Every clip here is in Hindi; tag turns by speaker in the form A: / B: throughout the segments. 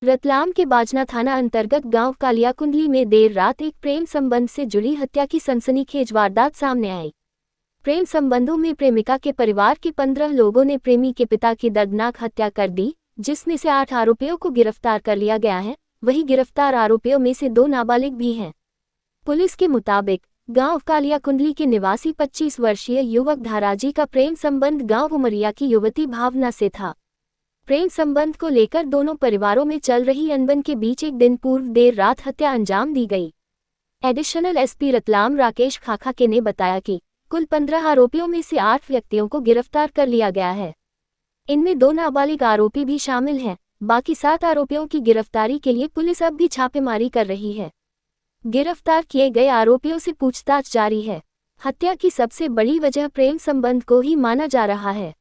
A: रतलाम के बाजना थाना अंतर्गत गांव कालियाकुंडली में देर रात एक प्रेम संबंध से जुड़ी हत्या की सनसनीखेज वारदात सामने आई। प्रेम संबंधों में प्रेमिका के परिवार के 15 लोगों ने प्रेमी के पिता की दर्दनाक हत्या कर दी, जिसमें से 8 आरोपियों को गिरफ्तार कर लिया गया है। वहीं गिरफ्तार आरोपियों में से 2 नाबालिग भी हैं। पुलिस के मुताबिक गांव कालियाकुंडली के निवासी 25 वर्षीय युवक धाराजी का प्रेम संबंध गांव उमरिया की युवती भावना से था। प्रेम संबंध को लेकर दोनों परिवारों में चल रही अनबन के बीच एक दिन पूर्व देर रात हत्या अंजाम दी गई। एडिशनल एसपी रतलाम राकेश खाखाके ने बताया कि कुल 15 आरोपियों में से 8 व्यक्तियों को गिरफ्तार कर लिया गया है। इनमें 2 नाबालिग आरोपी भी शामिल हैं। बाकी 7 आरोपियों की गिरफ्तारी के लिए पुलिस अब भी छापेमारी कर रही है। गिरफ्तार किए गए आरोपियों से पूछताछ जारी है। हत्या की सबसे बड़ी वजह प्रेम संबंध को ही माना जा रहा है।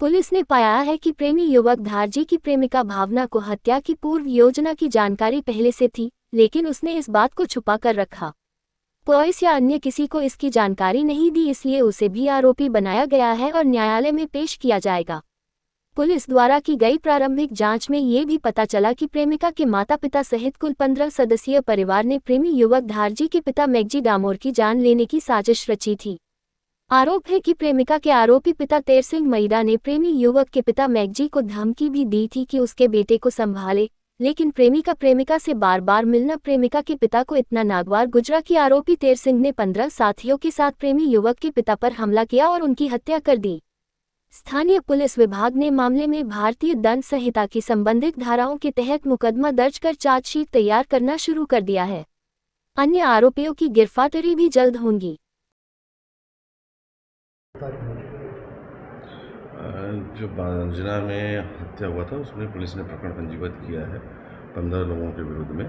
A: पुलिस ने पाया है कि प्रेमी युवक धारजी की प्रेमिका भावना को हत्या की पूर्व योजना की जानकारी पहले से थी, लेकिन उसने इस बात को छुपा कर रखा। पुलिस या अन्य किसी को इसकी जानकारी नहीं दी, इसलिए उसे भी आरोपी बनाया गया है और न्यायालय में पेश किया जाएगा। पुलिस द्वारा की गई प्रारंभिक जांच में ये भी पता चला कि प्रेमिका के माता पिता सहित कुल 15 सदस्यीय परिवार ने प्रेमी युवक धारजी के पिता मैगजी डामोर की जान लेने की साजिश रची थी। आरोप है कि प्रेमिका के आरोपी पिता तेर सिंह मैदा ने प्रेमी युवक के पिता मैगजी को धमकी भी दी थी कि उसके बेटे को संभाले, लेकिन प्रेमिका से बार बार मिलना प्रेमिका के पिता को इतना नागवार गुजरा कि आरोपी तेर सिंह ने 15 साथियों के साथ प्रेमी युवक के पिता पर हमला किया और उनकी हत्या कर दी। स्थानीय पुलिस विभाग ने मामले में भारतीय दंड संहिता की संबंधित धाराओं के तहत मुकदमा दर्ज कर चार्जशीट तैयार करना शुरू कर दिया है। अन्य आरोपियों की गिरफ्तारी भी जल्द होगी।
B: जो बाजना में हत्या हुआ था उसमें पुलिस ने प्रकरण पंजीबद्ध किया है 15 लोगों के विरुद्ध में,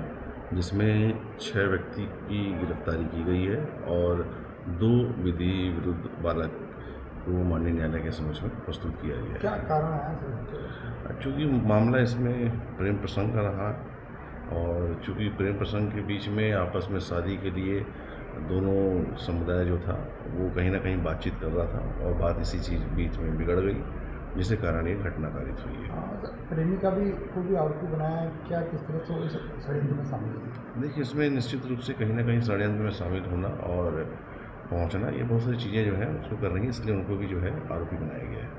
B: जिसमें 6 व्यक्ति की गिरफ्तारी की गई है और 2 विधि विरुद्ध बालक को माननीय न्यायालय के समक्ष में प्रस्तुत किया गया है।
C: क्या कारण है?
B: चूँकि मामला इसमें प्रेम प्रसंग का रहा और चूँकि प्रेम प्रसंग के बीच में आपस में शादी के लिए दोनों समुदाय जो था वो कहीं ना कहीं बातचीत कर रहा था और बात इसी चीज़ बीच में बिगड़ गई, जिसके कारण ये घटना कारित हुई है।
C: प्रेमिका को भी आरोपी बनाया है, क्या किस तरह से वो इस षड्यंत्र में शामिल है?
B: देखिए, इसमें निश्चित रूप से कहीं ना कहीं षड्यंत्र में शामिल होना और पहुंचना, ये बहुत सारी चीज़ें जो हैं उसको कर रही हैं, इसलिए उनको भी जो है आरोपी बनाया गया है।